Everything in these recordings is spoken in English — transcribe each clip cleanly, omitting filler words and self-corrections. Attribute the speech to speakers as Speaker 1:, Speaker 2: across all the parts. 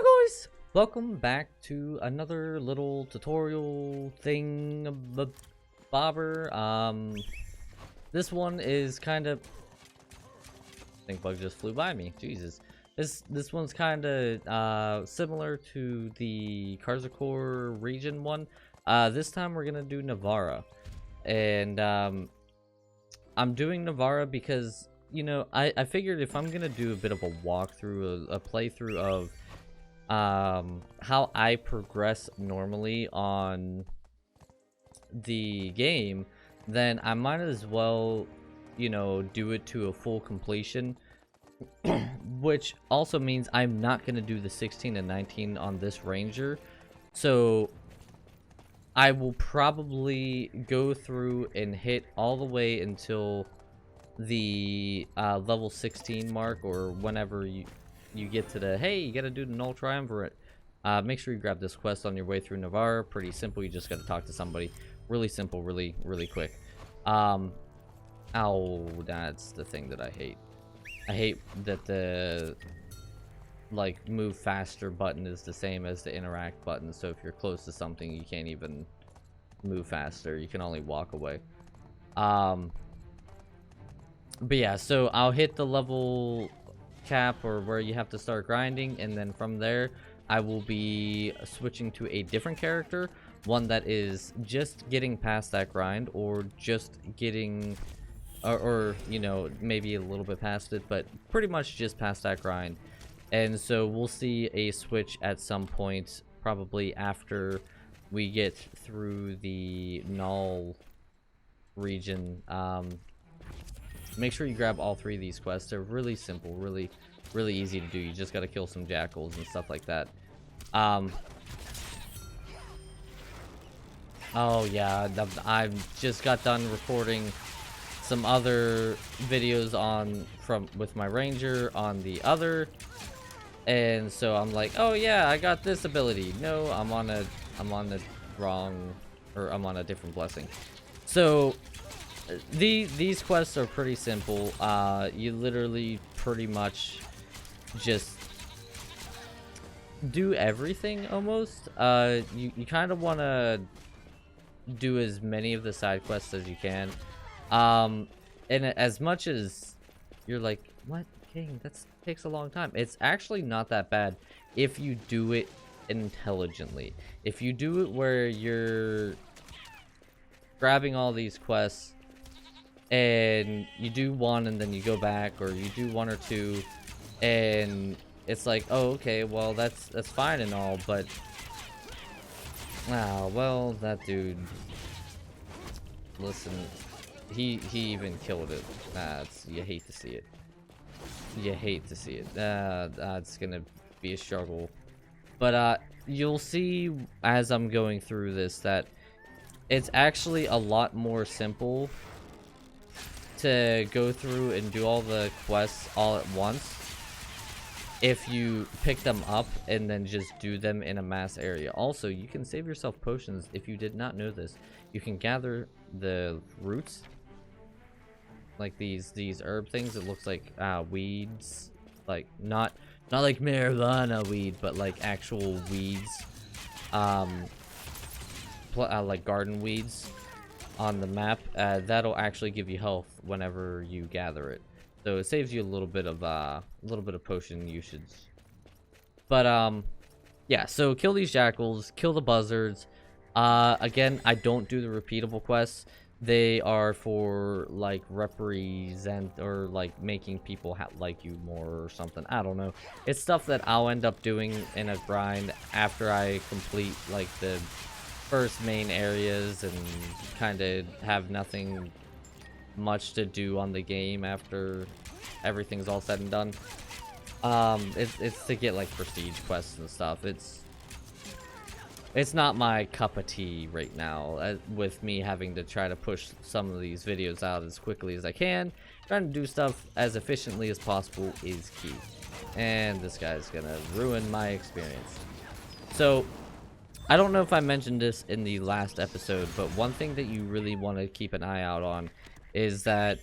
Speaker 1: Hello guys! Welcome back to another little tutorial thing bobber. This one is kind of... Think bug just flew by me. Jesus. This one's kind of similar to the Karzakor region one. This time we're gonna do Navarra. And I'm doing Navarra because, you know, I figured if I'm gonna do a bit of a walkthrough, a playthrough of how I progress normally on the game, then I might as well, you know, do it to a full completion. Which also means I'm not gonna do the 16 and 19 on this ranger, so I will probably go through and hit all the way until the level 16 mark, or whenever you get to the, hey, you gotta do the null triumvirate. Make sure you grab this quest on your way through Navarra. Pretty simple. You just gotta talk to somebody. Really simple, really quick. Ow, that's the thing that I hate. I hate that the like move faster button is the same as the interact button, so if you're close to something you can't even move faster, you can only walk away. But yeah, so I'll hit the level cap, or where you have to start grinding, and then from there I will be switching to a different character, one that is just getting past that grind, or just getting or you know, maybe a little bit past it, but pretty much just past that grind. And so we'll see a switch at some point, probably after we get through the null region. Make sure you grab all three of these quests. They're really simple, really easy to do. You just gotta kill some jackals and stuff like that. Oh yeah, I've just got done recording some other videos with my ranger on the other, and so I'm like, oh yeah, I got this ability. No, I'm on a different blessing. So these quests are pretty simple. You literally pretty much just do everything almost. You kind of want to do as many of the side quests as you can. And as much as you're like, what, King, that takes a long time, it's actually not that bad if you do it intelligently. If you do it where you're grabbing all these quests and you do one and then you go back, or you do one or two and it's like, oh okay, well that's fine and all, but well, that dude, listen, he even killed it. You hate to see it. You hate to see it. It's gonna be a struggle. But you'll see as I'm going through this that it's actually a lot more simple to go through and do all the quests all at once if you pick them up and then just do them in a mass area. Also, you can save yourself potions. If you did not know this, you can gather the roots, like these herb things. It looks like weeds, like not like marijuana weed, but like actual weeds, like garden weeds on the map. That'll actually give you health whenever you gather it, so it saves you a little bit of potion usage. But yeah, so kill these jackals, kill the buzzards. Again, I don't do the repeatable quests. They are for like represent, or like making people like you more or something. I don't know. It's stuff that I'll end up doing in a grind after I complete like the first main areas and kind of have nothing much to do on the game after everything's all said and done. It's to get like prestige quests and stuff. It's not my cup of tea right now, with me having to try to push some of these videos out as quickly as I can. Trying to do stuff as efficiently as possible is key. And this guy's gonna ruin my experience. So, I don't know if I mentioned this in the last episode, but one thing that you really want to keep an eye out on is that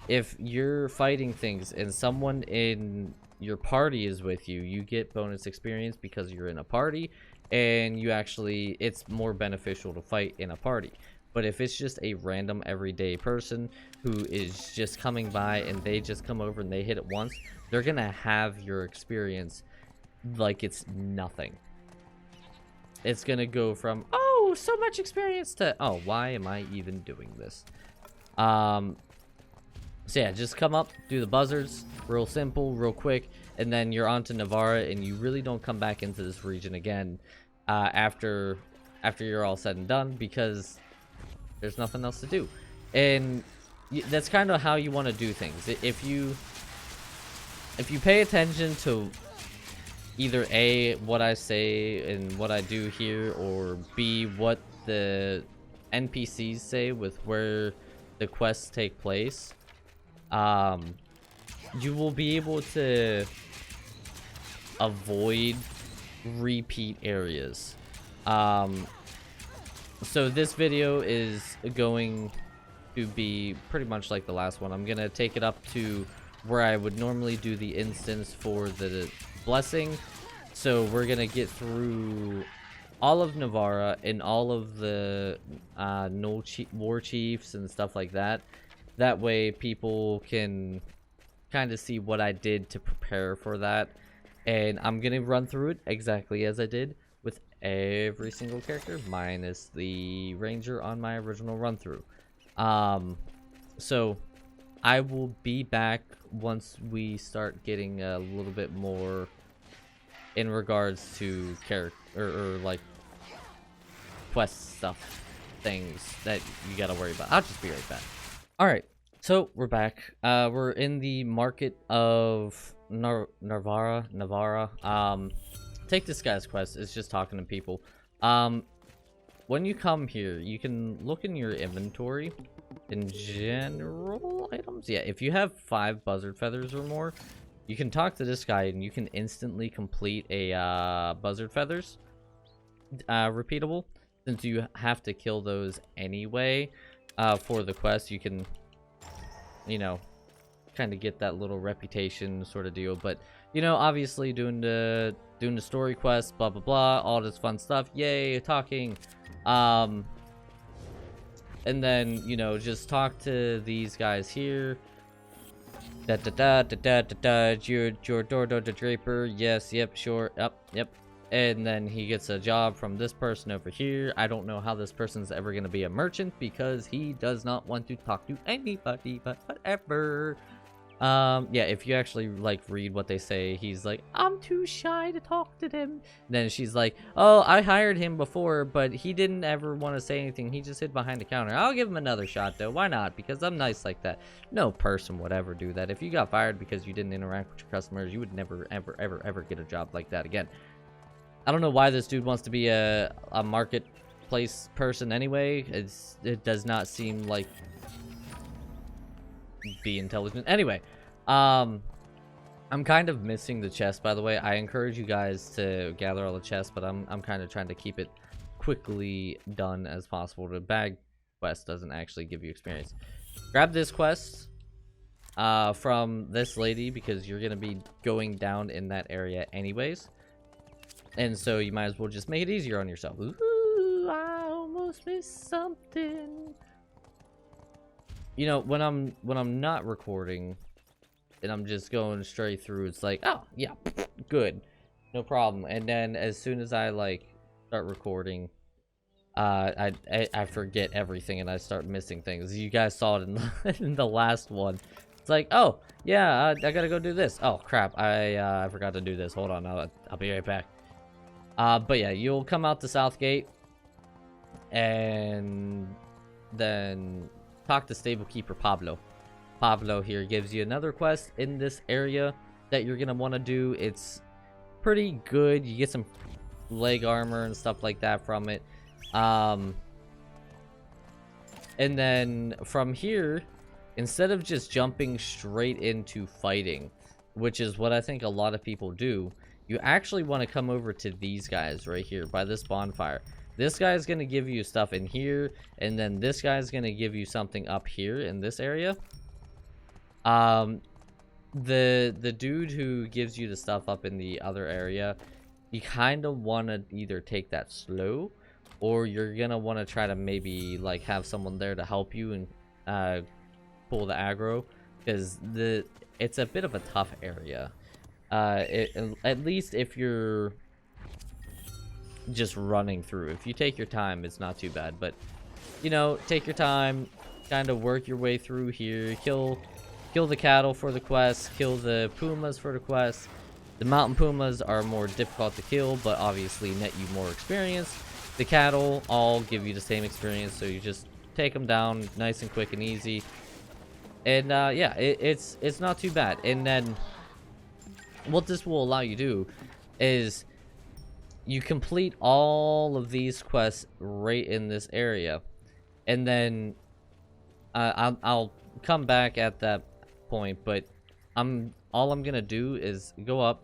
Speaker 1: if you're fighting things and someone in your party is with you, you get bonus experience because you're in a party, and you actually, it's more beneficial to fight in a party. But if it's just a random everyday person who is just coming by and they just come over and they hit it once, they're gonna have your experience like it's nothing. It's gonna go from, oh, so much experience, to, oh, why am I even doing this? So yeah, just come up, do the buzzards, real simple, real quick, and then you're on to Navarra, and you really don't come back into this region again after you're all said and done, because there's nothing else to do. And that's kind of how you want to do things. If you pay attention to either A, what I say and what I do here, or B, what the NPCs say with where the quests take place, you will be able to avoid repeat areas. So this video is going to be pretty much like the last one. I'm gonna take it up to where I would normally do the instance for the blessing. So we're gonna get through all of Navarra and all of the war chiefs and stuff like that. That way people can kind of see what I did to prepare for that. And I'm gonna run through it exactly as I did with every single character, minus the ranger on my original run through. So I will be back once we start getting a little bit more in regards to character or like quest stuff, things that you gotta worry about. I'll just be right back. All right, so we're back. We're in the market of Navarra. Take this guy's quest. It's just talking to people. When you come here, you can look in your inventory in general items. Yeah, if you have 5 buzzard feathers or more, you can talk to this guy and you can instantly complete a buzzard feathers repeatable. Since you have to kill those anyway for the quest, you can, you know, kind of get that little reputation sort of deal. But you know, obviously doing the story quest, blah blah blah, all this fun stuff, yay, talking. And then, you know, just talk to these guys here. Da da da da da da da. Your door the draper. Yes, yep, sure, yep. And then he gets a job from this person over here. I don't know how this person's ever gonna be a merchant because he does not want to talk to anybody, but whatever. Yeah, if you actually like read what they say, he's like, I'm too shy to talk to them. Then she's like, oh, I hired him before, but he didn't ever want to say anything. He just hid behind the counter. I'll give him another shot though. Why not? Because I'm nice like that. No person would ever do that. If you got fired because you didn't interact with your customers, you would never ever get a job like that again. I don't know why this dude wants to be a marketplace person anyway. It does not seem like be intelligent. Anyway, I'm kind of missing the chest, by the way. I encourage you guys to gather all the chests, but I'm kind of trying to keep it quickly done as possible. The bag quest doesn't actually give you experience. Grab this quest from this lady because you're gonna be going down in that area anyways, and so you might as well just make it easier on yourself. Ooh, I almost missed something. You know, when I'm not recording and I'm just going straight through, it's like, oh yeah, good, no problem. And then as soon as I like start recording, I forget everything and I start missing things. You guys saw it in the last one. It's like, oh yeah, I gotta go do this. Oh crap, I forgot to do this. Hold on, I'll be right back. But yeah, you'll come out the south gate and then talk to stable keeper Pablo. Pablo here gives you another quest in this area that you're gonna want to do. It's pretty good. You get some leg armor and stuff like that from it. And then from here, instead of just jumping straight into fighting, which is what I think a lot of people do, you actually want to come over to these guys right here by this bonfire. This guy's going to give you stuff in here, and then this guy's going to give you something up here in this area. the dude who gives you the stuff up in the other area, you kind of want to either take that slow, or you're gonna want to try to maybe like have someone there to help you and pull the aggro, because it's a bit of a tough area. At least if you're just running through. If you take your time, it's not too bad. But you know, take your time, kind of work your way through here. Kill the cattle for the quest. Kill the pumas for the quest. The mountain pumas are more difficult to kill, but obviously net you more experience. The cattle all give you the same experience, so you just take them down nice and quick and easy. And yeah, it's not too bad. And then what this will allow you to do is you complete all of these quests right in this area, and then I'll come back at that point. But all I'm gonna do is go up,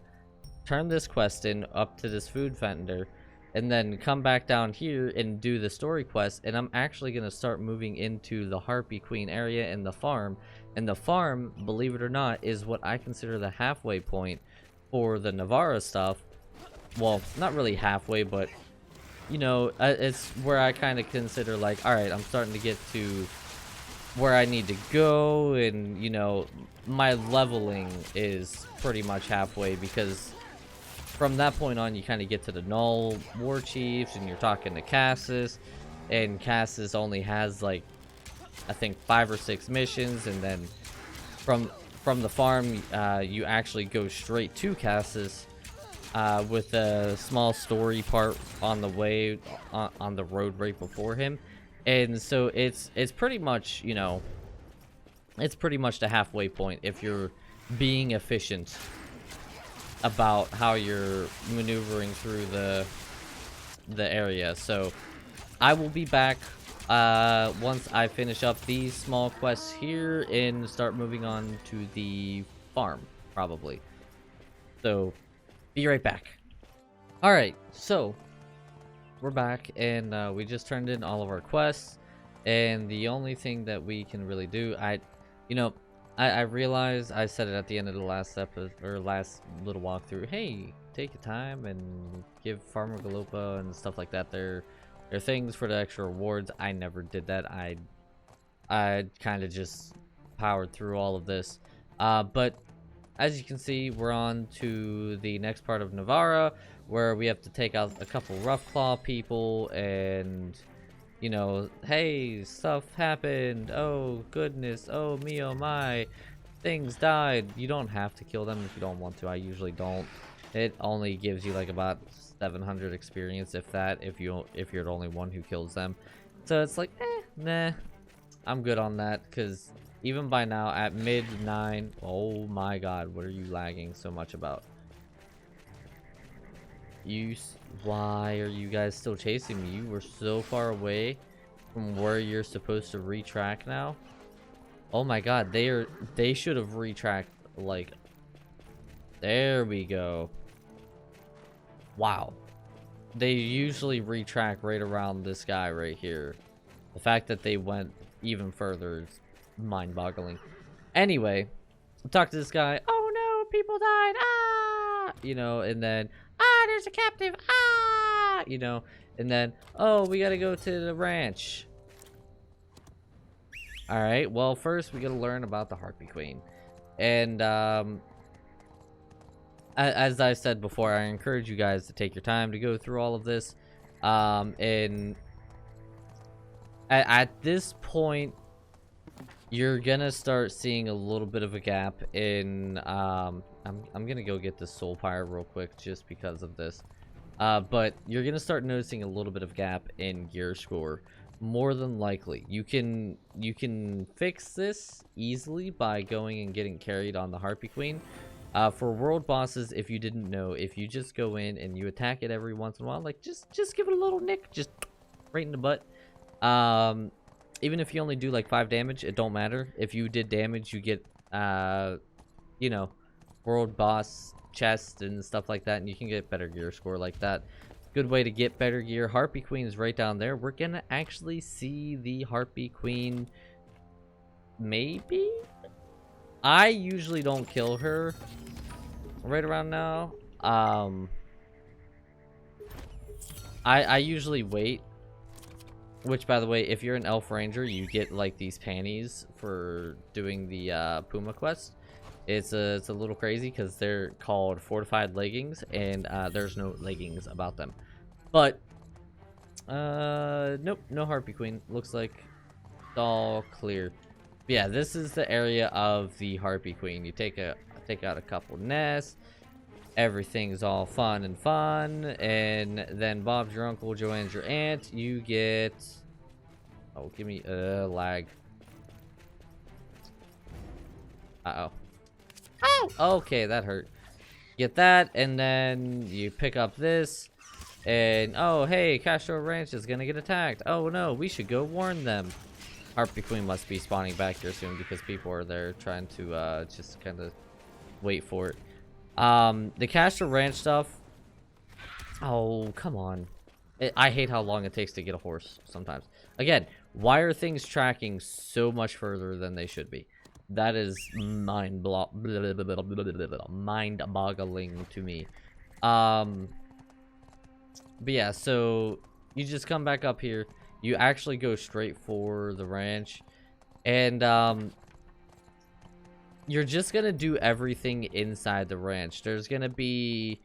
Speaker 1: turn this quest in up to this food vendor, and then come back down here and do the story quest. And I'm actually gonna start moving into the Harpy Queen area and the farm. And the farm, believe it or not, is what I consider the halfway point for the Navarra stuff. Well, not really halfway, but you know, it's where I kind of consider like, all right, I'm starting to get to where I need to go, and you know, my leveling is pretty much halfway, because from that point on you kind of get to the Null War Chiefs and you're talking to Cassis, and Cassis only has like I think 5 or 6 missions, and then from the farm you actually go straight to Cassis with a small story part on the way on the road right before him. And so it's pretty much, you know, it's pretty much the halfway point if you're being efficient about how you're maneuvering through the area. So I will be back once I finish up these small quests here and start moving on to the farm, probably. So be right back. All right, so we're back, and we just turned in all of our quests, and the only thing that we can really do, I realized I said it at the end of the last episode or last little walkthrough. Hey, take your time and give Farmer Galopa and stuff like that their things for the extra rewards. I never did that. I kind of just powered through all of this, but as you can see, we're on to the next part of Navarra, where we have to take out a couple rough claw people, and you know, hey, stuff happened, oh goodness, oh me, oh my, things died. You don't have to kill them if you don't want to. I usually don't. It only gives you like about 700 experience, if that, if you're the only one who kills them. So it's like, nah, I'm good on that, because even by now at mid 9, oh my god, what are you lagging so much about? Why are you guys still chasing me? You were so far away from where you're supposed to retrack now. Oh my god, they should have retracked, like, there we go. Wow, they usually retrack right around this guy right here. The fact that they went even further is mind-boggling. Anyway, talk to this guy. Oh no, people died, ah, you know, and then there's a captive, ah, you know, and then oh, we gotta go to the ranch. All right, well, first we gotta learn about the Harpy Queen. And as I said before, I encourage you guys to take your time to go through all of this, and at this point you're gonna start seeing a little bit of a gap in I'm gonna go get this soul pyre real quick just because of this, but you're gonna start noticing a little bit of gap in gear score. More than likely you can fix this easily by going and getting carried on the Harpy Queen. For world bosses, if you didn't know, if you just go in and you attack it every once in a while, like just give it a little nick, just right in the butt. Even if you only do like 5 damage, it don't matter. If you did damage, you get you know, world boss chest and stuff like that, and you can get better gear score like that. Good way to get better gear. Harpy Queen is right down there. We're gonna actually see the Harpy Queen, maybe. I usually don't kill her right around now. I usually wait. Which, by the way, if you're an elf ranger, you get like these panties for doing the Puma quest. It's a little crazy because they're called fortified leggings, and there's no leggings about them. But nope, no Harpy Queen. Looks like it's all clear. But yeah, this is the area of the Harpy Queen. You take out a couple nests. Everything's all fun, and then Bob's your uncle, Joanne's your aunt. You get, oh, give me lag. Uh-oh. Oh, okay, that hurt. Get that, and then you pick up this, and oh, hey, Castro Ranch is gonna get attacked. Oh no, we should go warn them. Harpy Queen must be spawning back here soon because people are there trying to just kind of wait for it. The Castro Ranch stuff. Oh, come on. I hate how long it takes to get a horse sometimes. Again, why are things tracking so much further than they should be? That is mind-boggling to me. But yeah, so you just come back up here. You actually go straight for the ranch. And, you're just gonna do everything inside the ranch. There's gonna be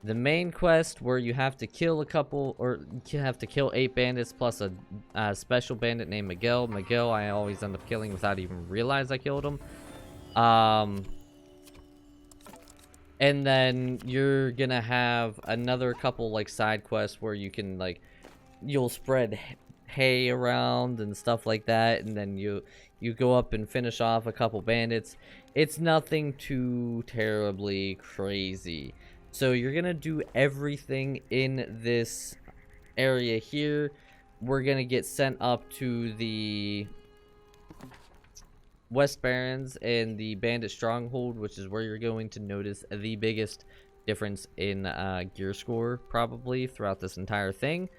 Speaker 1: the main quest where you have to kill a couple, or you have to kill 8 bandits plus a special bandit named Miguel. Miguel, I always end up killing without even realize I killed him. And then you're gonna have another couple like side quests where you can like, you'll spread hay around and stuff like that, and then you go up and finish off a couple bandits. It's nothing too terribly crazy. So you're gonna do everything in this area here. We're gonna get sent up to the West Barrens and the Bandit Stronghold, which is where you're going to notice the biggest difference in gear score probably throughout this entire thing.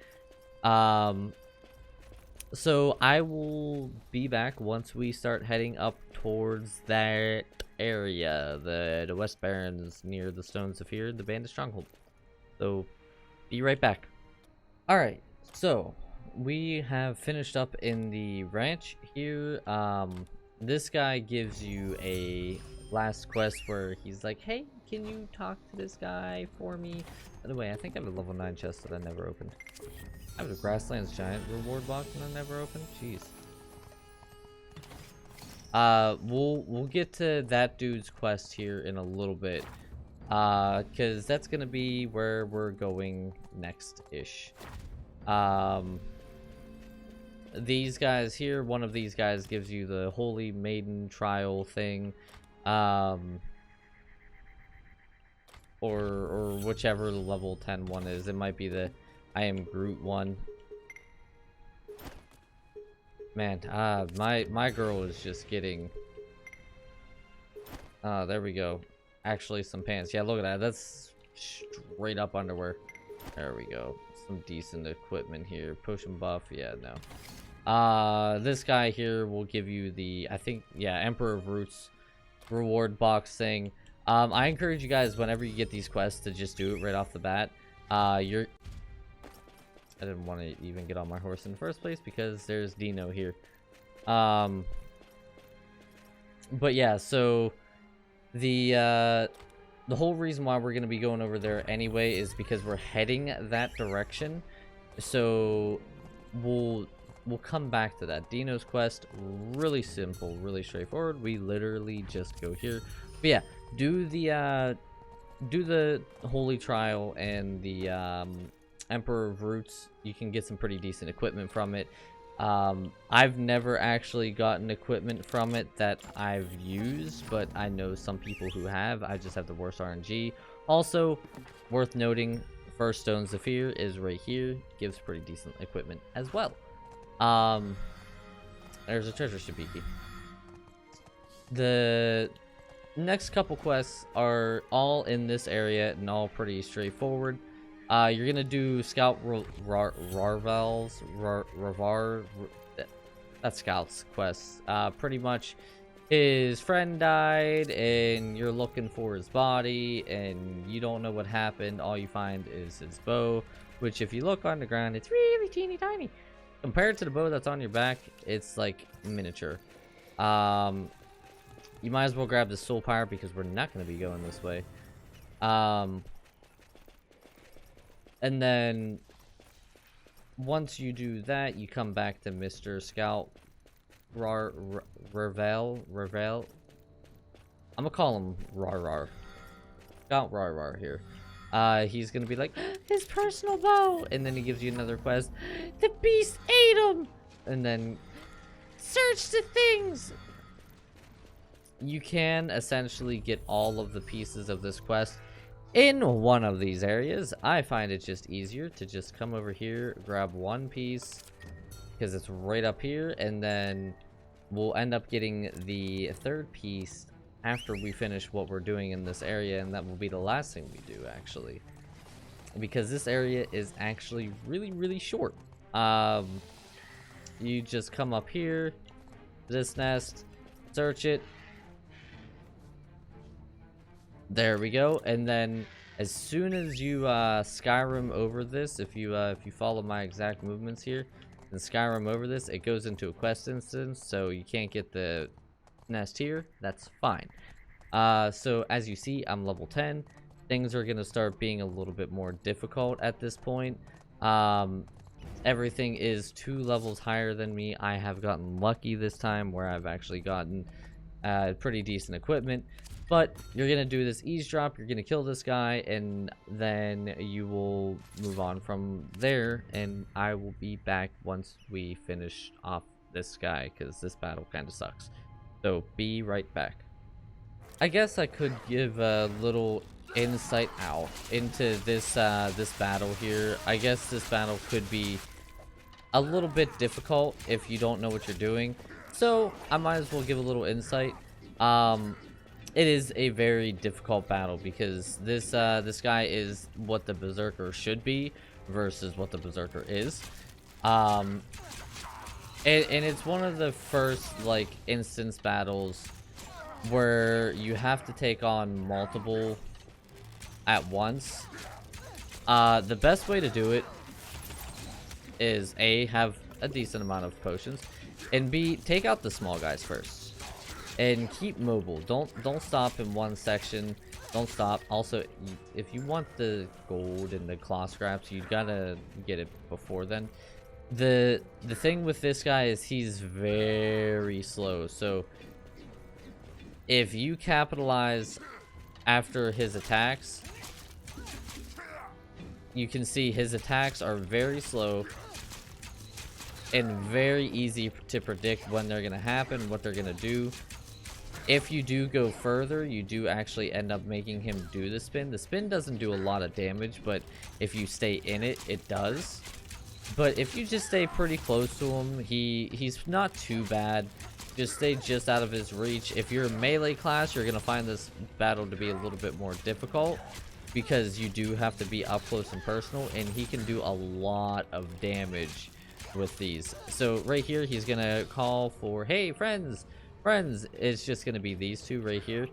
Speaker 1: So I will be back once we start heading up towards that area, the West Barrens near the Stones of Fear, the Bandit Stronghold. So be right back. Alright, so we have finished up in the ranch here. This guy gives you a last quest where he's like, hey, can you talk to this guy for me? By the way, I think I have a level 9 chest that I never opened. I have a Grasslands Giant reward box and I never opened. Jeez. We'll get to that dude's quest here in a little bit, because that's gonna be where we're going next-ish. These guys here, one of these guys gives you the Holy Maiden trial thing, or whichever the level 10 one is. It might be the I am Groot one. Man, my girl is just getting, there we go. Actually some pants. Yeah, look at that. That's straight up underwear. There we go. Some decent equipment here. Potion buff. Yeah, no. This guy here will give you the, I think, yeah, Emperor of Roots reward box thing. I encourage you guys, whenever you get these quests, to just do it right off the bat. I didn't want to even get on my horse in the first place because there's Dino here. But yeah, so the whole reason why we're going to be going over there anyway is because we're heading that direction. So we'll come back to that. Dino's quest, really simple, really straightforward. We literally just go here. But yeah, do the Holy Trial and the Emperor of Roots. You can get some pretty decent equipment from it. I've never actually gotten equipment from it that I've used, but I know some people who have. I just have the worst RNG. Also, worth noting, first Stones of Fear is right here. Gives pretty decent equipment as well. There's a treasure shabiki. The next couple quests are all in this area and all pretty straightforward. You're gonna do Scout Rarvals, that's Scouts quests. Pretty much, his friend died and you're looking for his body and you don't know what happened. All you find is his bow, which if you look on the ground, it's really teeny tiny. Compared to the bow that's on your back, it's like miniature. You might as well grab the soul power because we're not going to be going this way. And then once you do that, you come back to Mr. Scout Ravel. I'm gonna call him Rar. Scout Rar here. He's gonna be like, his personal bow, and then he gives you another quest. The beast ate him, and then search the things. You can essentially get all of the pieces of this quest in one of these areas. I find it just easier to just come over here, grab one piece because it's right up here, and then we'll end up getting the third piece after we finish what we're doing in this area, and that will be the last thing we do actually, because this area is actually really short. You just come up here, this nest, search it. There we go. And then as soon as you Skyrim over this, if you follow my exact movements here and Skyrim over this, it goes into a quest instance, so you can't get the nest here. That's fine. So as you see, I'm level 10. Things are gonna start being a little bit more difficult at this point. Everything is 2 levels higher than me. I have gotten lucky this time where I've actually gotten pretty decent equipment. But you're gonna do this eavesdrop, you're gonna kill this guy, and then you will move on from there, and I will be back once we finish off this guy, because this battle kind of sucks. So be right back. I guess I could give a little insight out into this this battle here. I guess this battle could be a little bit difficult if you don't know what you're doing, so I might as well give a little insight. It is a very difficult battle because this this guy is what the berserker should be versus what the berserker is. And it's one of the first like instance battles where you have to take on multiple at once. The best way to do it is A, have a decent amount of potions, and B, take out the small guys first. And keep mobile. Don't stop in one section. Don't stop. Also, if you want the gold and the claw scraps, you gotta get it before then. The thing with this guy is he's very slow. So if you capitalize after his attacks, you can see his attacks are very slow and very easy to predict when they're gonna happen, what they're gonna do. If you do go further, you do actually end up making him do the spin. The spin doesn't do a lot of damage, but if you stay in it, it does. But if you just stay pretty close to him, he's not too bad. Just stay just out of his reach. If you're a melee class, you're going to find this battle to be a little bit more difficult because you do have to be up close and personal, and he can do a lot of damage with these. So right here, he's going to call for, hey, friends, it's just going to be these two right here.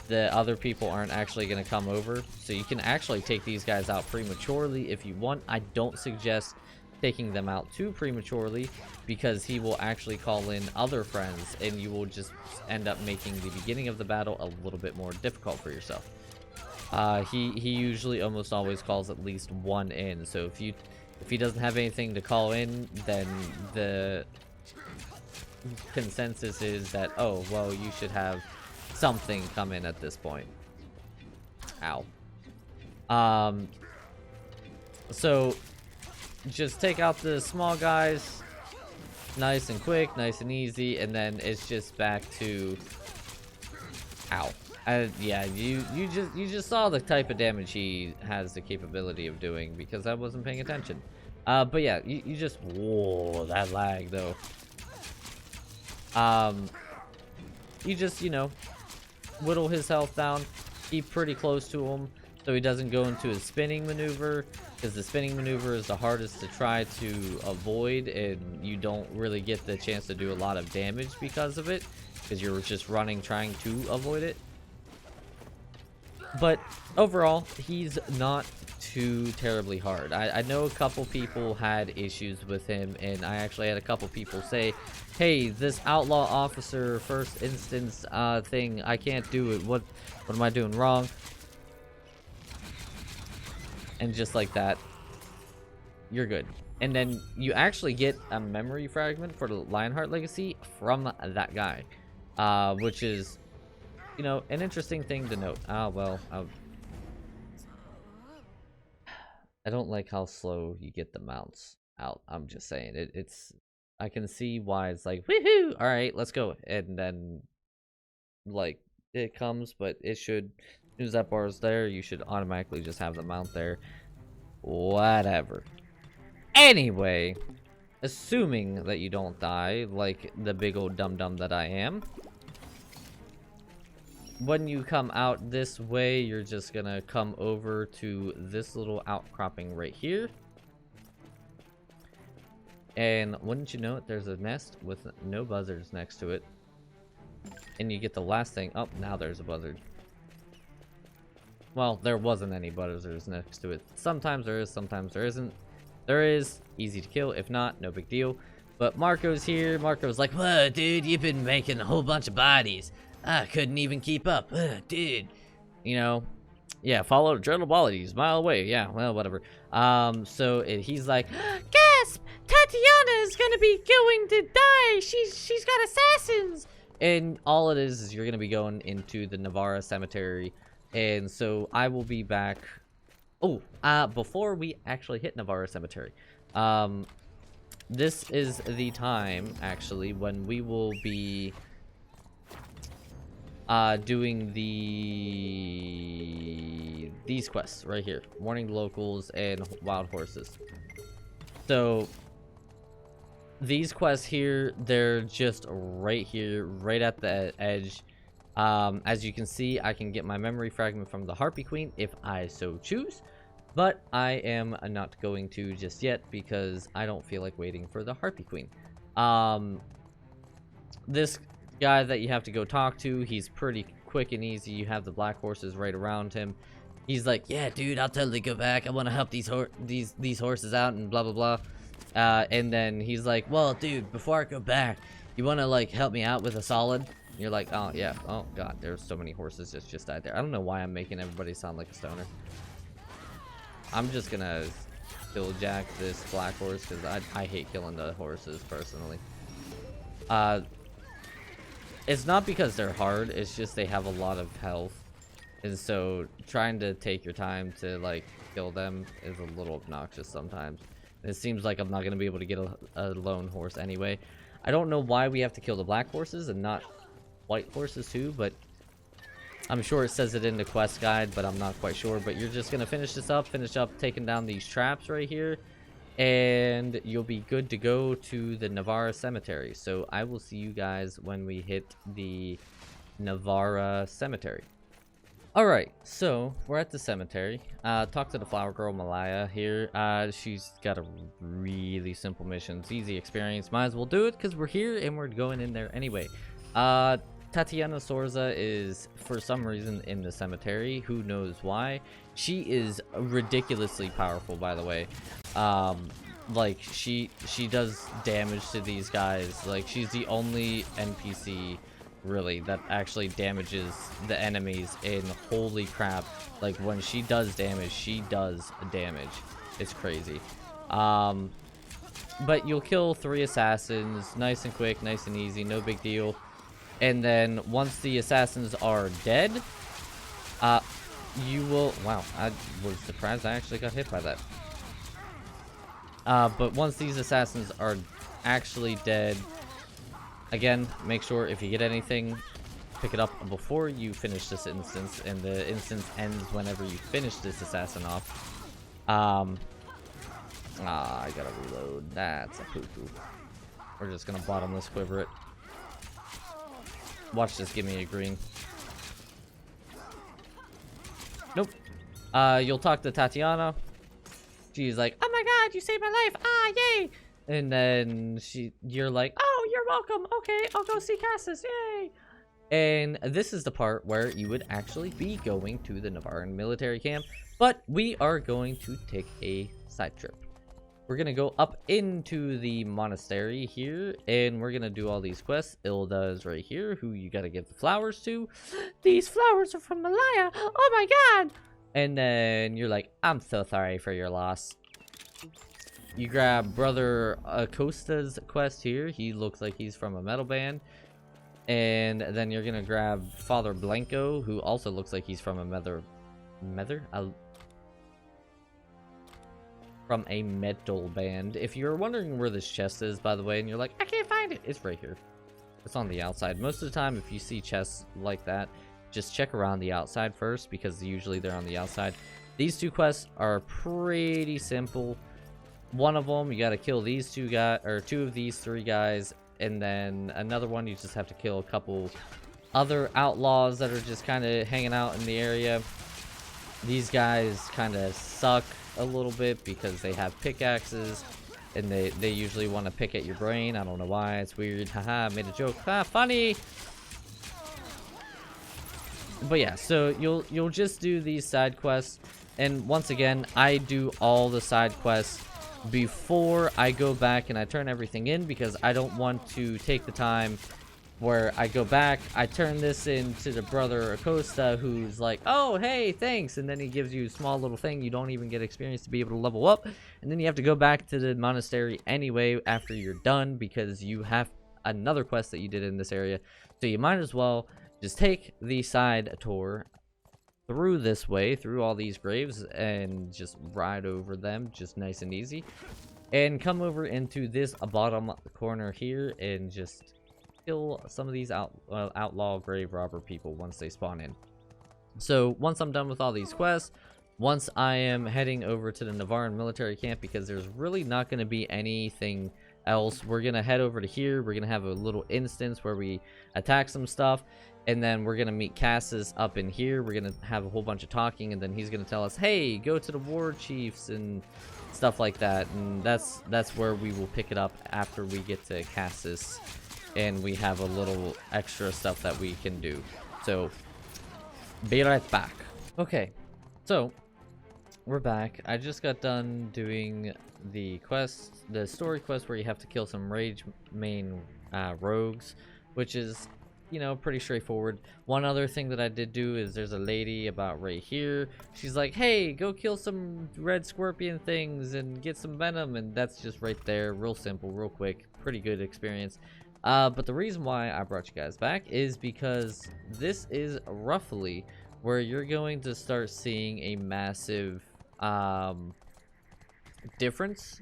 Speaker 1: The other people aren't actually going to come over, so you can actually take these guys out prematurely if you want. I don't suggest taking them out too prematurely because he will actually call in other friends, and you will just end up making the beginning of the battle a little bit more difficult for yourself. He usually almost always calls at least one in, so if he doesn't have anything to call in, then the consensus is that, oh well, you should have something come in at this point. Ow. So just take out the small guys nice and quick, nice and easy, and then it's just back to ow. Yeah, you just saw the type of damage he has the capability of doing because I wasn't paying attention. But yeah, you just, whoa, that lag though. You just, you know, whittle his health down, keep pretty close to him so he doesn't go into his spinning maneuver, because the spinning maneuver is the hardest to try to avoid, and you don't really get the chance to do a lot of damage because of it. because you're just running trying to avoid it. But overall, he's not too terribly hard. I know a couple people had issues with him, and I actually had a couple people say, hey, this outlaw officer first instance thing, I can't do it. What am I doing wrong? And just like that, you're good. And then you actually get a memory fragment for the Lionheart legacy from that guy, which is, you know, an interesting thing to note. Well, I don't like how slow you get the mounts out. I'm just saying it's I can see why it's like, woohoo, all right, let's go. And then like it comes, but it should, as soon as that bar is there, you should automatically just have the mount there. Whatever. Anyway, assuming that you don't die like the big old dum-dum that I am, when you come out this way, you're just gonna come over to this little outcropping right here. And wouldn't you know it, there's a nest with no buzzards next to it. And you get the last thing. Oh, now there's a buzzard. Well, there wasn't any buzzards next to it. Sometimes there is, sometimes there isn't. There is, easy to kill. If not, no big deal. But Marco's here. Marco's like, whoa, dude, you've been making a whole bunch of bodies. I couldn't even keep up. Dude. You know, yeah, follow Dreadful Bodies, mile away. Yeah, well, whatever. He's like, gasp! Tatiana is gonna be going to die. She's got assassins. And all it is you're gonna be going into the Navarra cemetery. And so I will be back. Oh, before we actually hit Navarra cemetery, this is the time actually when we will be doing these quests right here, warning locals and wild horses. So these quests here, they're just right here, right at the edge. As you can see, I can get my memory fragment from the Harpy Queen if I so choose, but I am not going to just yet because I don't feel like waiting for the Harpy Queen. This guy that you have to go talk to, he's pretty quick and easy. You have the black horses right around him. He's like, yeah, dude, I'll totally go back. I want to help these horses out and blah blah blah. And then he's like, well, dude, before I go back, you want to like help me out with a solid? You're like, oh yeah, oh god, there's so many horses that just died there. I don't know why I'm making everybody sound like a stoner. I'm just gonna kill Jack this black horse because I hate killing the horses personally. It's not because they're hard, it's just they have a lot of health, and so trying to take your time to like kill them is a little obnoxious sometimes. And it seems like I'm not gonna be able to get a lone horse anyway. I don't know why we have to kill the black horses and not white horses too, but I'm sure it says it in the quest guide, but I'm not quite sure. But you're just gonna finish up taking down these traps right here, and you'll be good to go to the Navarra cemetery. So I will see you guys when we hit the Navarra cemetery. Alright, so we're at the cemetery. Talk to the flower girl Malaya here. She's got a really simple mission. It's easy experience. Might as well do it because we're here and we're going in there anyway. Tatiana Sorza is for some reason in the cemetery. Who knows why? She is ridiculously powerful, by the way. Like she does damage to these guys. Like she's the only NPC really that actually damages the enemies, and holy crap, like when she does damage, she does damage. It's crazy. But you'll kill 3 assassins nice and quick, nice and easy, no big deal. And then once the assassins are dead, you will, wow, I was surprised I actually got hit by that. But once these assassins are actually dead, again, make sure if you get anything, pick it up before you finish this instance, and the instance ends whenever you finish this assassin off. I gotta reload. That's a poo-poo. We're just gonna bottomless quiver it. Watch this give me a green. Nope. You'll talk to Tatiana. She's like, oh my god, you saved my life. Ah, yay. And then you're like, oh, you're welcome. Okay, I'll go see Cassis. Yay! And this is the part where you would actually be going to the Navarran military camp, but we are going to take a side trip. We're gonna go up into the monastery here, and we're gonna do all these quests. Ilda is right here, who you gotta give the flowers to. These flowers are from Malaya. Oh my god! And then you're like, I'm so sorry for your loss. You grab Brother Acosta's quest here. He looks like he's from a metal band. And then you're gonna grab Father Blanco, who also looks like he's from a from a metal band. If you're wondering where this chest is, by the way, and you're like, I can't find it, it's right here. It's on the outside. Most of the time, if you see chests like that, just check around the outside first, because usually they're on the outside. These two quests are pretty simple. One of them, you gotta kill these two guys, or two of these three guys, and then another one, you just have to kill a couple other outlaws that are just kind of hanging out in the area. These guys kind of suck a little bit because they have pickaxes, and they usually want to pick at your brain. I don't know why. It's weird. Haha, made a joke. Ah, funny. But yeah, so you'll just do these side quests, and once again, I do all the side quests before I go back and I turn everything in, because I don't want to take the time where I go back, I turn this into the Brother Acosta, who's like, oh, hey, thanks, and then he gives you a small little thing. You don't even get experience to be able to level up, and then you have to go back to the monastery anyway after you're done, because you have another quest that you did in this area. So you might as well just take the side tour through this way, through all these graves, and just ride over them, just nice and easy, and come over into this bottom corner here and just kill some of these outlaw grave robber people once they spawn in. So once I'm done with all these quests, once I am heading over to the Navarran military camp, because there's really not going to be anything else, we're going to head over to here. We're going to have a little instance where we attack some stuff, and then we're going to meet Cassis up in here. We're going to have a whole bunch of talking, and then he's going to tell us, hey, go to the war chiefs and stuff like that. And that's where we will pick it up after we get to Cassis, and we have a little extra stuff that we can do. So be right back. Okay, so we're back. I just got done doing the quest, the story quest, where you have to kill some rage main rogues, which is, you know, pretty straightforward. One other thing that I did do is there's a lady about right here. She's like, hey, go kill some red scorpion things and get some venom, and that's just right there. Real simple, real quick, pretty good experience. But the reason why I brought you guys back is because this is roughly where you're going to start seeing a massive difference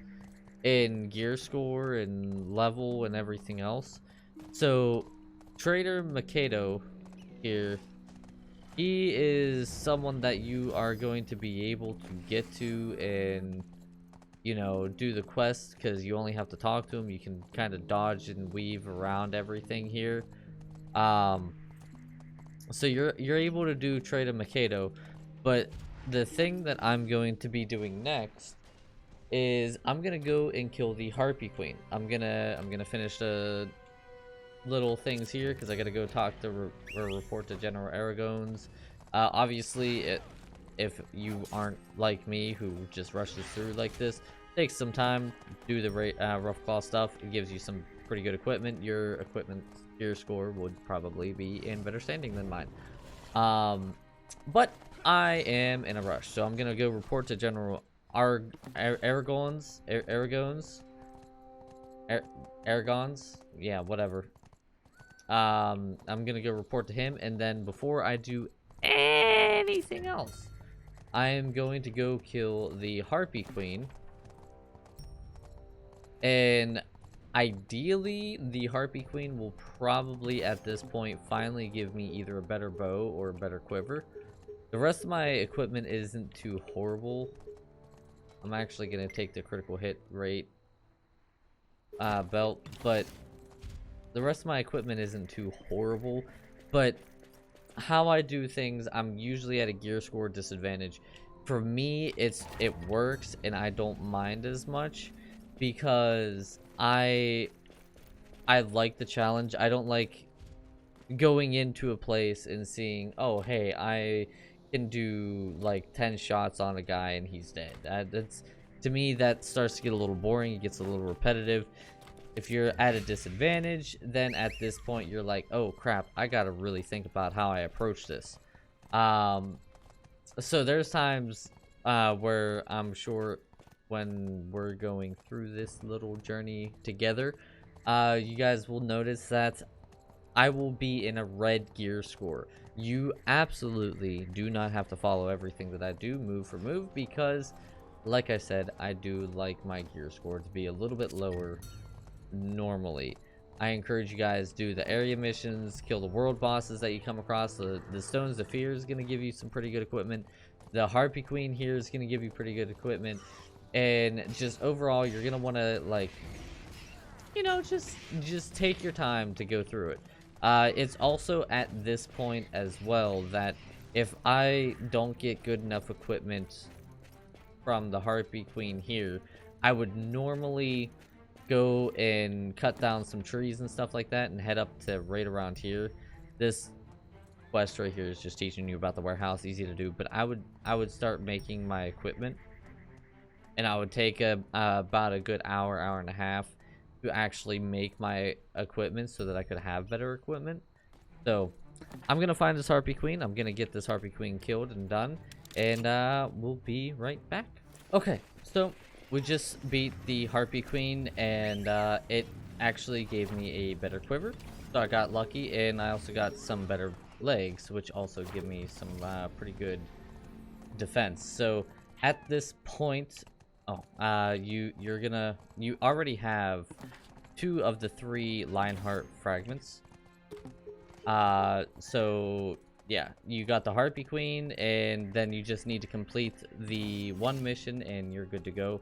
Speaker 1: in gear score and level and everything else. So Trader Mikado here, he is someone that you are going to be able to get to and, you know, do the quest, because you only have to talk to him. You can kind of dodge and weave around everything here. So you're able to do Trader Mikado, but the thing that I'm going to be doing next is I'm gonna go and kill the Harpy Queen. I'm gonna finish the little things here, because I gotta go talk to or report to General Arrogance. Obviously, if you aren't like me, who just rushes through like this, takes some time. Do the rough claw stuff. It gives you some pretty good equipment. Your equipment gear score would probably be in better standing than mine. But I am in a rush, so I'm gonna go report to General Arrogance. Yeah, whatever. I'm gonna go report to him, and then before I do anything else, I am going to go kill the Harpy Queen. And ideally, the Harpy Queen will probably at this point finally give me either a better bow or a better quiver. The rest of my equipment isn't too horrible. I'm actually going to take the critical hit rate belt, but the rest of my equipment isn't too horrible. But how I do things, I'm usually at a gear score disadvantage. For me, it works, and I don't mind as much, because I I like the challenge. I don't like going into a place and seeing, oh, hey, I can do like 10 shots on a guy and he's dead. That's, to me, that starts to get a little boring. It gets a little repetitive. If you're at a disadvantage, then at this point you're like, oh crap, I gotta really think about how I approach this. So there's times where I'm sure when we're going through this little journey together, you guys will notice that I will be in a red gear score. You absolutely do not have to follow everything that I do move for move, because like I said, I do like my gear score to be a little bit lower normally. I encourage you guys do the area missions, kill the world bosses that you come across. The Stones of Fear is going to give you some pretty good equipment. The Harpy Queen here is going to give you pretty good equipment. And just overall, you're going to want to, like, you know, just take your time to go through it. It's also at this point as well that if I don't get good enough equipment from the Harpy Queen here, I would normally go and cut down some trees and stuff like that and head up to right around here. This quest right here is just teaching you about the warehouse, easy to do, but I would start making my equipment, and I would take about a good hour and a half to actually make my equipment so that I could have better equipment. So I'm gonna find this Harpy Queen. I'm gonna get this Harpy Queen killed and done, and we'll be right back. Okay, so we just beat the Harpy Queen, and it actually gave me a better quiver, so I got lucky, and I also got some better legs, which also give me some pretty good defense. So at this point, you already have 2 of the 3 Lionheart fragments. So yeah, you got the Harpy Queen, and then you just need to complete the 1 mission and you're good to go.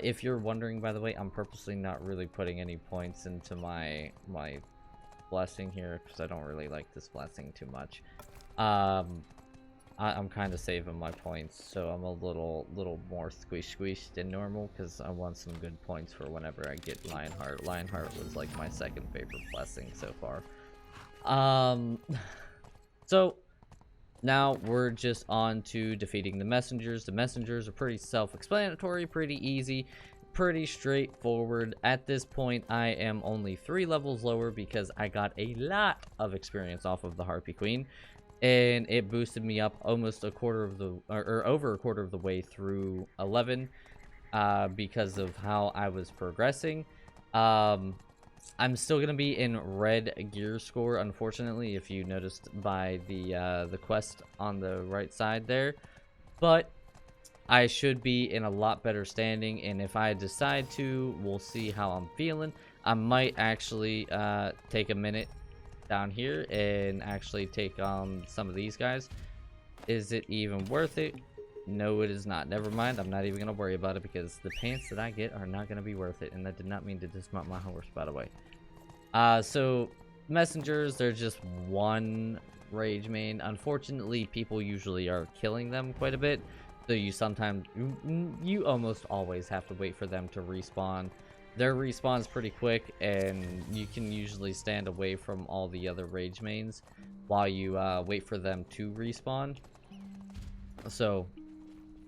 Speaker 1: If you're wondering, by the way, I'm purposely not really putting any points into my blessing here because I don't really like this blessing too much. I'm kind of saving my points, so I'm a little more squish than normal because I want some good points for whenever I get Lionheart. Lionheart was like my second favorite blessing so far. So now we're just on to defeating the messengers. The messengers are pretty self-explanatory, pretty easy, pretty straightforward. At this point, I am only 3 levels lower because I got a lot of experience off of the Harpy Queen, and it boosted me up almost a quarter of the, or over a quarter of the way through 11, because of how I was progressing. I'm still gonna be in red gear score, unfortunately, if you noticed by the quest on the right side there, but I should be in a lot better standing, and if I decide to, we'll see how I'm feeling. I might actually take a minute down here and actually take on some of these guys. Is it even worth it? No, it is not. Never mind, I'm not even gonna worry about it because the pants that I get are not gonna be worth it, and that did not mean to dismount my horse, by the way. So messengers, they're just 1 rage main. Unfortunately, people usually are killing them quite a bit, so you almost always have to wait for them to respawn. Their respawn's pretty quick, and you can usually stand away from all the other rage mains while you wait for them to respawn. So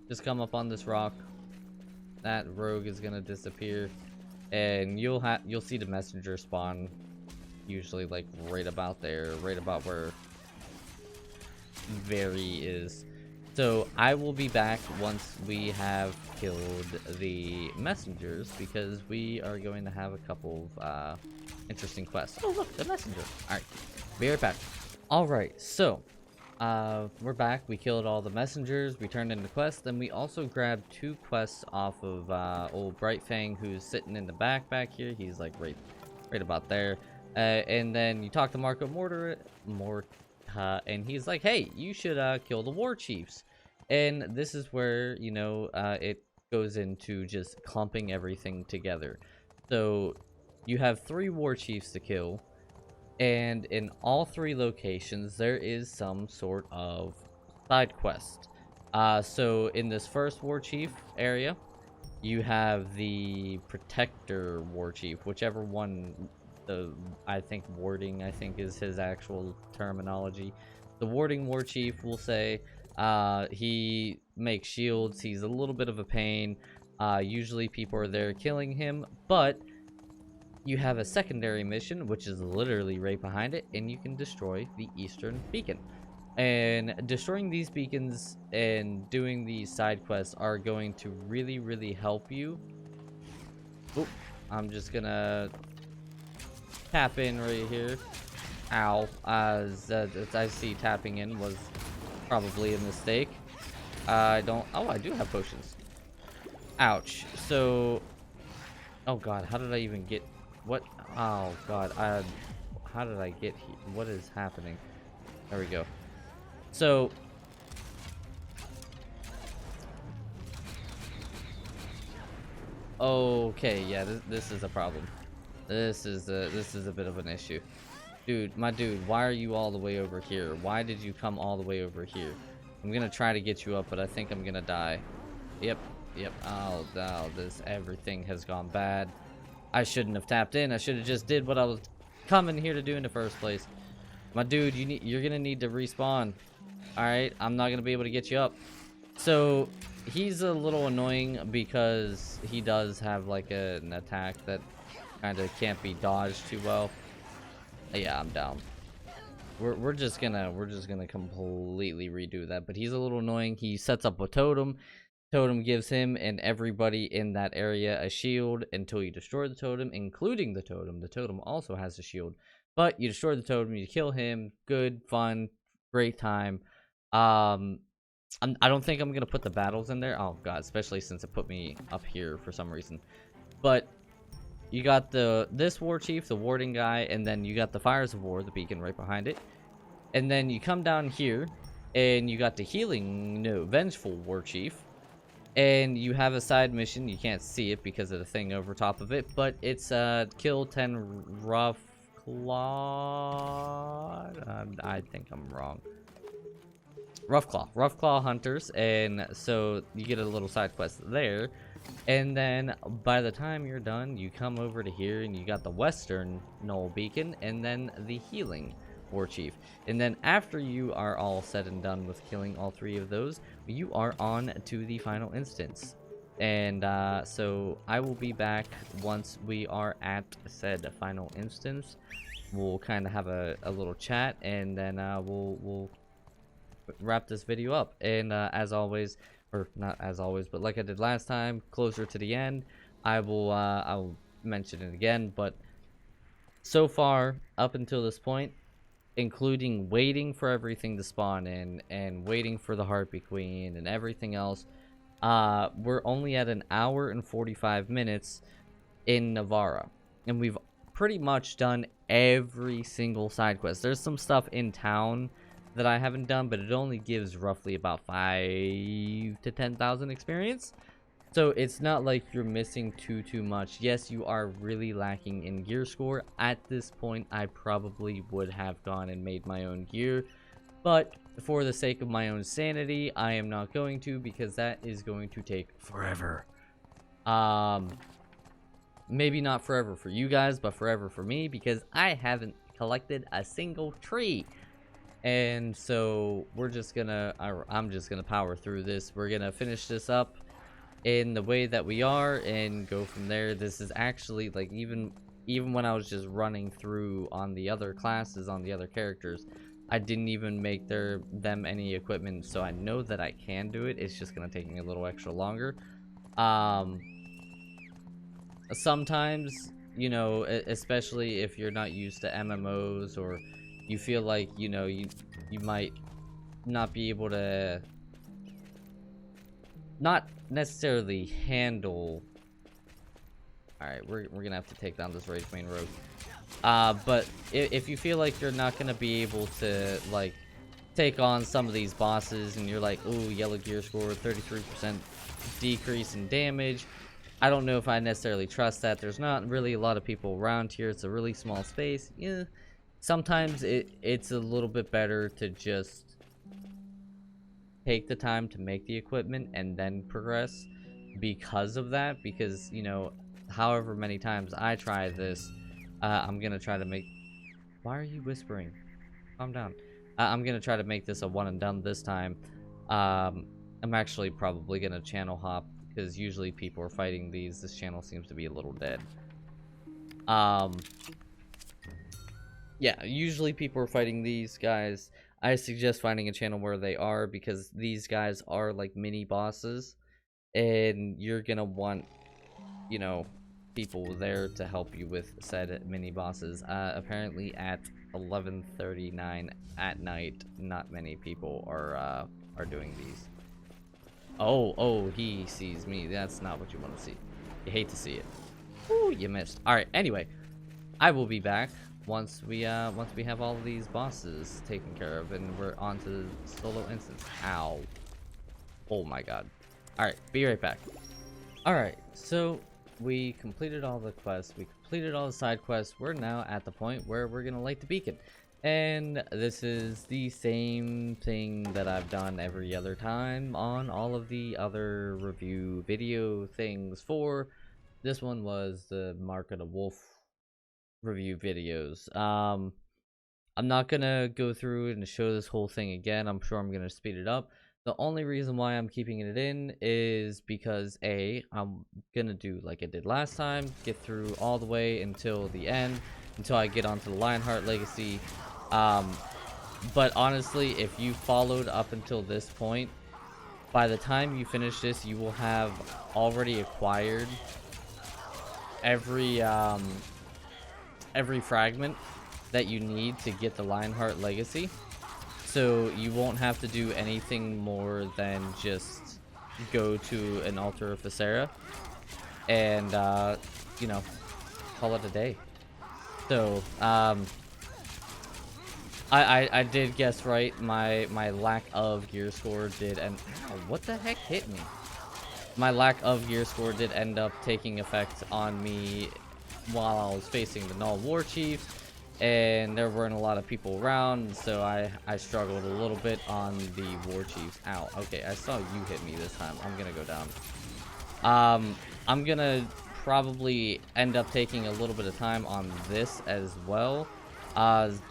Speaker 1: just come up on this rock. That rogue is gonna disappear, and you'll see the messenger spawn usually like right about there, right about where Very is. So I will be back once we have killed the messengers, because we are going to have a couple of interesting quests. Oh look, the messenger. Alright, be right back. Alright, so we're back. We killed all the messengers, we turned in the quests, then we also grabbed 2 quests off of old Brightfang, who's sitting in the back here. He's like right about there. And then you talk to Marco Mortar, and he's like, hey, you should kill the war chiefs. And this is where, you know, it goes into just clumping everything together. So you have 3 war chiefs to kill, and in all 3 locations there is some sort of side quest. So in this first war chief area, you have the protector war chief, whichever one the I think warding, I think, is his actual terminology. The warding war chief will say, he makes shields. He's a little bit of a pain. Usually people are there killing him, but you have a secondary mission, which is literally right behind it, and you can destroy the eastern beacon. And destroying these beacons and doing these side quests are going to really, really help you. Oop, I'm just gonna tap in right here. Ow. As I see, tapping in was probably a mistake. I don't... Oh, I do have potions. Ouch. So... Oh god, how did I even get... What? Oh god, how did I get here? What is happening? There we go. So... Okay, yeah, this is a problem. This is a bit of an issue. Dude, my dude, why are you all the way over here? Why did you come all the way over here? I'm gonna try to get you up, but I think I'm gonna die. Yep. Oh, everything has gone bad. I shouldn't have tapped in. I should have just did what I was coming here to do in the first place. My dude, you're gonna need to respawn. Alright, I'm not gonna be able to get you up. So, he's a little annoying because he does have like an attack that kind of can't be dodged too well. Yeah, I'm down. We're just gonna completely redo that. But he's a little annoying. He sets up a totem. Totem gives him and everybody in that area a shield until you destroy the totem, including the totem. The totem also has a shield. But you destroy the totem, you kill him. Good, fun, great time. I don't think I'm gonna put the battles in there. Oh god, especially since it put me up here for some reason. But you got this war chief, the warding guy, and then you got the Fires of War, the beacon right behind it. And then you come down here, and you got the vengeful war chief. And you have a side mission. You can't see it because of the thing over top of it, but it's kill 10 rough claw. I think I'm wrong. Rough claw hunters, and so you get a little side quest there. And then by the time you're done, you come over to here and you got the western knoll beacon and then the healing war chief. And then after you are all said and done with killing all three of those, you are on to the final instance. And so I will be back once we are at said final instance. We'll kind of have a little chat, and then we'll wrap this video up. And as always, or not as always, but like I did last time, closer to the end, I'll mention it again. But so far, up until this point, including waiting for everything to spawn in and waiting for the Harpy Queen and everything else, we're only at an hour and 45 minutes in Navarra, and we've pretty much done every single side quest. There's some stuff in town that I haven't done, but it only gives roughly about 5,000 to 10,000 experience. So it's not like you're missing too much. Yes, you are really lacking in gear score. At this point, I probably would have gone and made my own gear, but for the sake of my own sanity, I am not going to, because that is going to take forever. Maybe not forever for you guys, but forever for me, because I haven't collected a single tree. And so we're just gonna, I'm just gonna power through this. We're gonna finish this up in the way that we are and go from there. This is actually, like, even when I was just running through on the other classes, on the other characters, I didn't even make them any equipment, so I know that I can do it. It's just gonna take me a little extra longer. Sometimes, you know, especially if you're not used to MMOs, or you feel like, you know, you might not be able to, not necessarily handle. Alright, we're gonna have to take down this Rage Main Rogue. But if you feel like you're not gonna be able to, like, take on some of these bosses, and you're like, ooh, yellow gear score, 33% decrease in damage, I don't know if I necessarily trust that. There's not really a lot of people around here. It's a really small space. Yeah, sometimes it's a little bit better to just take the time to make the equipment and then progress because of that. Because, you know, however many times I try this, I'm gonna try to make... Why are you whispering? Calm down. I'm gonna try to make this a one and done this time. I'm actually probably gonna channel hop, because usually people are fighting these. This channel seems to be a little dead. Yeah, usually people are fighting these guys. I suggest finding a channel where they are, because these guys are like mini bosses, and you're gonna want, you know, people there to help you with said mini bosses. Apparently at 11:39 at night, not many people are doing these. Oh, he sees me. That's not what you want to see. You hate to see it. Ooh, you missed. All right. Anyway, I will be back once we have all of these bosses taken care of, and we're on to the solo instance. Ow. Oh my god. All right. Be right back. All right. So we completed all the quests. We completed all the side quests. We're now at the point where we're gonna light the beacon. And this is the same thing that I've done every other time on all of the other review video things for. This one was the Mark of the Wolf review videos. I'm not gonna go through and show this whole thing again. I'm sure I'm gonna speed it up. The only reason why I'm keeping it in is because I'm gonna do like I did last time, get through all the way until the end, until I get onto the Lionheart Legacy. But honestly, if you followed up until this point, by the time you finish this, you will have already acquired every fragment that you need to get the Lionheart Legacy. So you won't have to do anything more than just go to an altar of Viscera and you know, call it a day. So I did guess right. My lack of gear score did, and ow, what the heck hit me? My lack of gear score did end up taking effect on me while I was facing the Null War Chief, and there weren't a lot of people around, so I struggled a little bit on the War Chief. Ow. Okay, I saw you hit me this time. I'm gonna go down. I'm gonna probably end up taking a little bit of time on this as well.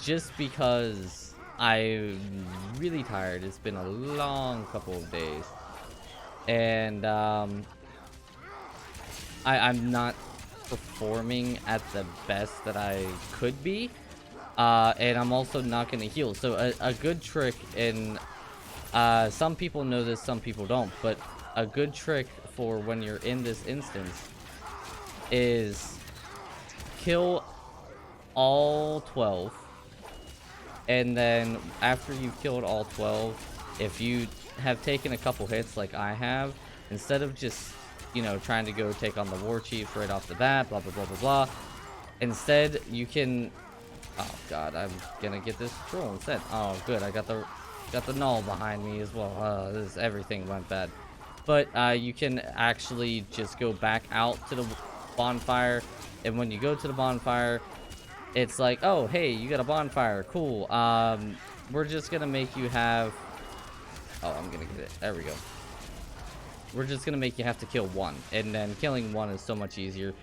Speaker 1: Just because I'm really tired. It's been a long couple of days, and I'm not performing at the best that I could be, and I'm also not going to heal. So a good trick, and some people know this, some people don't, but a good trick for when you're in this instance is kill all 12, and then after you've killed all 12, if you have taken a couple hits like I have, instead of just, you know, trying to go take on the War Chief right off the bat, blah blah blah blah blah, instead you can, oh god, I'm gonna get this troll instead. Oh good, I got the null behind me as well. Everything went bad. But you can actually just go back out to the bonfire, and when you go to the bonfire, it's like, oh hey, you got a bonfire, cool. We're just gonna make you have, oh, I'm gonna get it, there we go. We're just gonna make you have to kill one, and then killing one is so much easier. You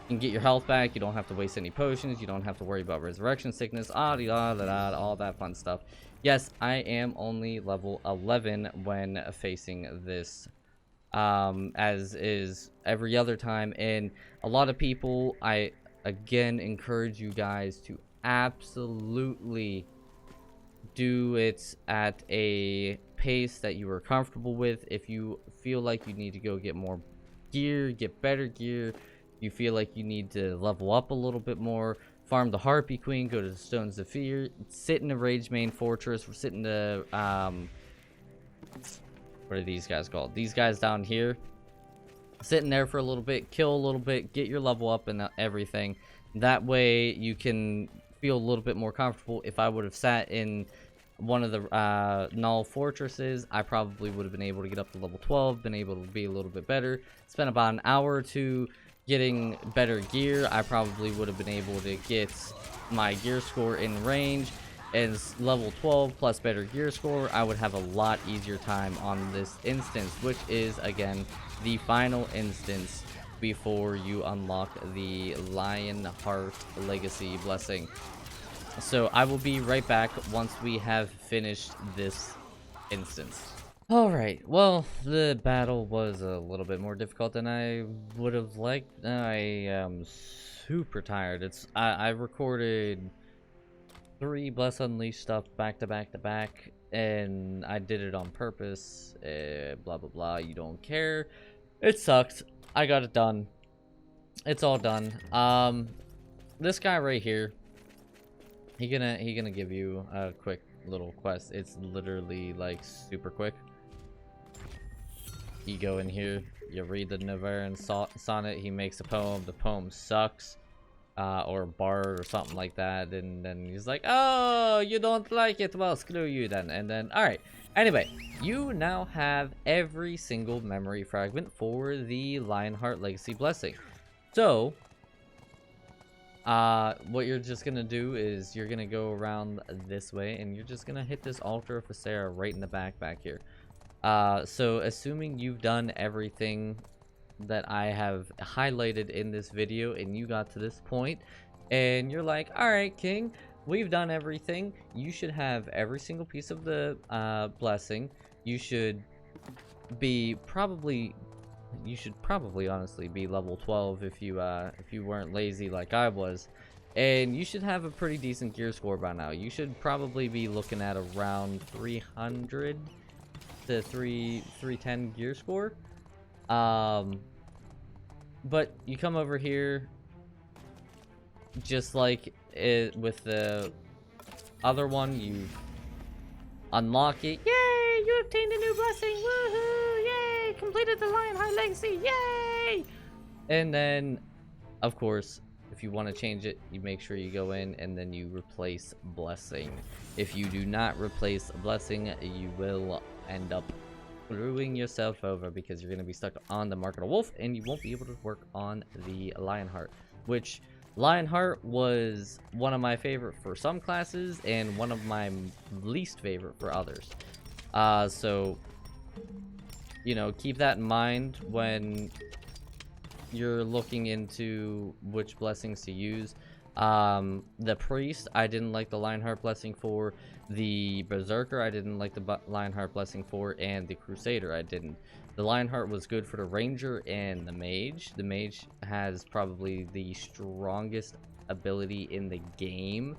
Speaker 1: can get your health back, you don't have to waste any potions, you don't have to worry about resurrection sickness, all that fun stuff. Yes, I am only level 11 when facing this, as is every other time, and a lot of people, I again encourage you guys to absolutely do it at a pace that you are comfortable with. If you feel like you need to go get more gear, get better gear, you feel like you need to level up a little bit more, farm the Harpy Queen, go to the Stones of Fear, sit in the Rage Main Fortress, sit in the what are these guys called? These guys down here. Sit in there for a little bit, kill a little bit, get your level up and everything. That way you can feel a little bit more comfortable. If I would have sat in one of the Null Fortresses, I probably would have been able to get up to level 12, been able to be a little bit better. Spent about an hour or two getting better gear. I probably would have been able to get my gear score in range, and level 12 plus better gear score, I would have a lot easier time on this instance, which is again the final instance before you unlock the Lionheart Legacy Blessing. So I will be right back once we have finished this instance. Alright, well, the battle was a little bit more difficult than I would have liked. I am super tired. I recorded 3 Bless Unleashed stuff back to back to back, and I did it on purpose. Blah blah blah, you don't care. It sucked. I got it done. It's all done. This guy right here, he gonna give you a quick little quest. It's literally like super quick. You go in here, you read the Navarran sonnet, he makes a poem, the poem sucks, or a bard or something like that, and then he's like, oh, you don't like it, well, screw you then, and then, alright. Anyway, you now have every single memory fragment for the Lionheart Legacy Blessing. So, what you're just gonna do is you're gonna go around this way, and you're just gonna hit this altar of Sarah right in the back here. So assuming you've done everything that I have highlighted in this video and you got to this point and you're like, alright King, we've done everything, you should have every single piece of the blessing. You should probably honestly be level 12 if you weren't lazy like I was, and you should have a pretty decent gear score by now. You should probably be looking at around 300 to 310 gear score. But you come over here, just like with the other one, you unlock it. Yay! You obtained a new blessing. Woohoo! Yay! Completed the Lionheart Legacy. Yay! And then, of course, if you want to change it, you make sure you go in and then you replace blessing. If you do not replace blessing, you will end up screwing yourself over because you're going to be stuck on the Mark of the Wolf and you won't be able to work on the Lionheart, which Lionheart was one of my favorite for some classes and one of my least favorite for others. So, you know, keep that in mind when you're looking into which blessings to use. The Priest, I didn't like the Lionheart blessing for. The Berserker, I didn't like the Lionheart blessing for, and the Crusader, I didn't. The Lionheart was good for the Ranger and the Mage. The Mage has probably the strongest ability in the game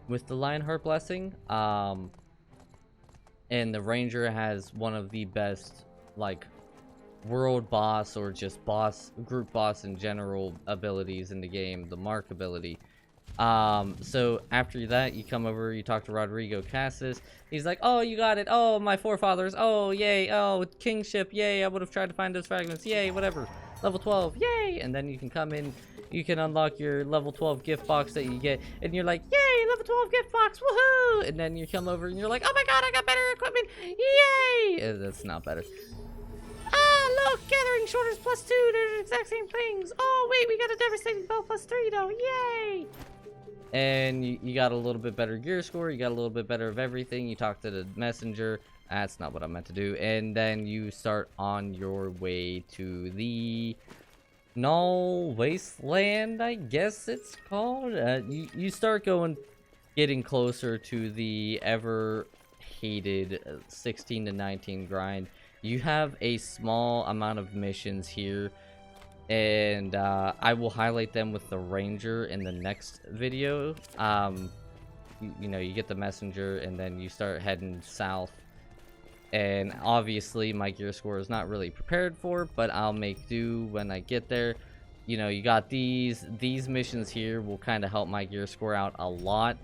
Speaker 1: with the Lionheart blessing. And the Ranger has one of the best, like, world boss or just group boss in general abilities in the game, the Mark ability. So after that, you come over, you talk to Rodrigo Cassis. He's like, oh, you got it. Oh, my forefathers. Oh, yay. Oh, kingship. Yay. I would have tried to find those fragments. Yay, whatever. Level 12. Yay. And then you can come in, you can unlock your level 12 gift box that you get. And you're like, yay, level 12 gift box. Woohoo. And then you come over and you're like, oh my God, I got better equipment. Yay. That's not better. Look, gathering shoulders +2, they're the exact same things. Oh, wait, we got a devastating bow +3, though. Yay! And you got a little bit better gear score, you got a little bit better of everything. You talk to the messenger. That's not what I meant to do. And then you start on your way to the Null Wasteland, I guess it's called. You start getting closer to the ever-hated 16 to 19 grind. You have a small amount of missions here, and I will highlight them with the Ranger in the next video. You know, you get the messenger, and then you start heading south. And obviously, my gear score is not really prepared for, but I'll make do when I get there. You know, you got these missions here will kind of help my gear score out a lot.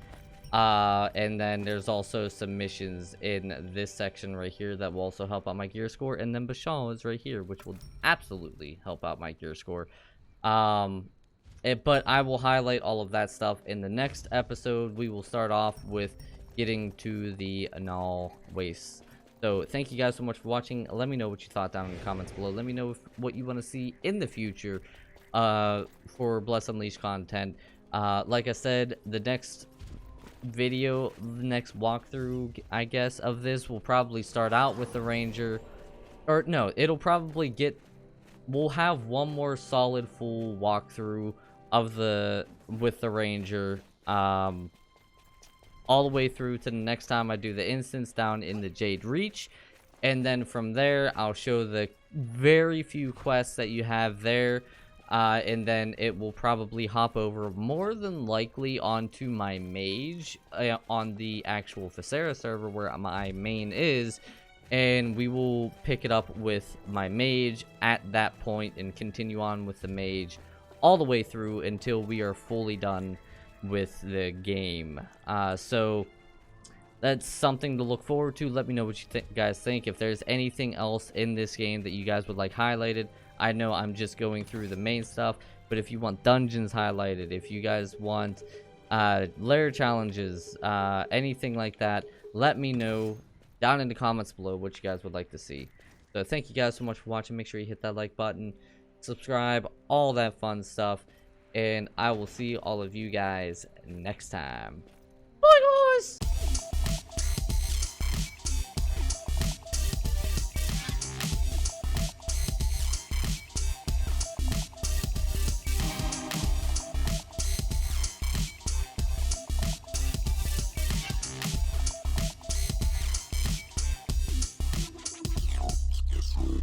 Speaker 1: And then there's also some missions in this section right here that will also help out my gear score, and then Bashal is right here, which will absolutely help out my gear score. But I will highlight all of that stuff in the next episode. We will start off with getting to the Null Waste. So thank you guys so much for watching. Let me know what you thought down in the comments below. Let me know what you want to see in the future for Bless Unleashed content. Like I said, the next video, the next walkthrough, I guess, of this will probably start out with the Ranger, or no, it'll probably get we'll have one more solid full walkthrough of with the ranger, all the way through to the next time I do the instance down in the Jade Reach. And then from there, I'll show the very few quests that you have there. And then it will probably hop over more than likely onto my mage on the actual Viscera server where my main is. And we will pick it up with my mage at that point and continue on with the mage all the way through until we are fully done with the game. So that's something to look forward to. Let me know what you guys think. If there's anything else in this game that you guys would like highlighted. I know I'm just going through the main stuff, but if you want dungeons highlighted, if you guys want lair challenges, anything like that, let me know down in the comments below what you guys would like to see. So thank you guys so much for watching. Make sure you hit that like button, subscribe, all that fun stuff, and I will see all of you guys next time. Bye guys!